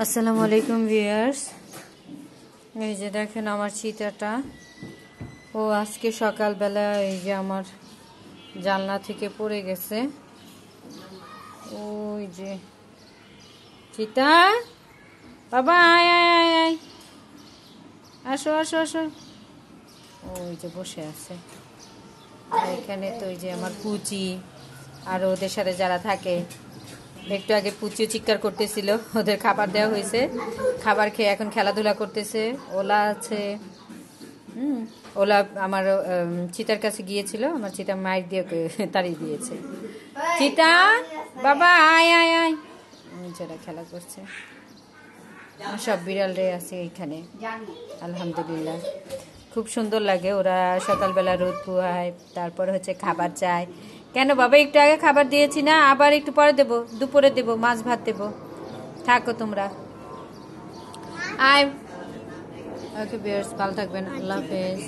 আসসালামু আলাইকুম ভিউয়ার্স, এই যে দেখেন আমার চিতাটা। ও আজকে সকালবেলা এই যে আমার জানলা থেকে পড়ে গেছে। ওই যে চিতা, বাবা আয় আয় আয় আয়, আসো আসো আসো। ওই যে বসে আছে এখানে। তো ওই যে আমার পুচি আর ওদের সাথে যারা থাকে, একটু আগে পুচিও চিৎকার করতেছিল, ওদের খাবার দেওয়া হয়েছে, খাবার খেয়ে এখন খেলাধুলা করতেছে। ওলা আছে, ওলা আমার চিতার কাছে গিয়েছিল, আমার চিতা মায়ের দিয়ে তাড়িয়ে দিয়েছে। চিতা বাবা আয় আয় আয়, যারা খেলা করছে। সব বিড়ালরে আছে এখানে, আলহামদুলিল্লাহ খুব সুন্দর লাগে। ওরা সকালবেলা রোদ পোহায়, তারপর হচ্ছে খাবার চায়। কেন বাবা, একটু আগে খাবার দিয়েছি না, আবার একটু পরে দেবো, দুপুরে দেবো, মাছ ভাত দেবো, থাকো তোমরা। আয়। ওকে ভিউয়ার্স, ভালো থাকবেন, আল্লাহ হাফেজ।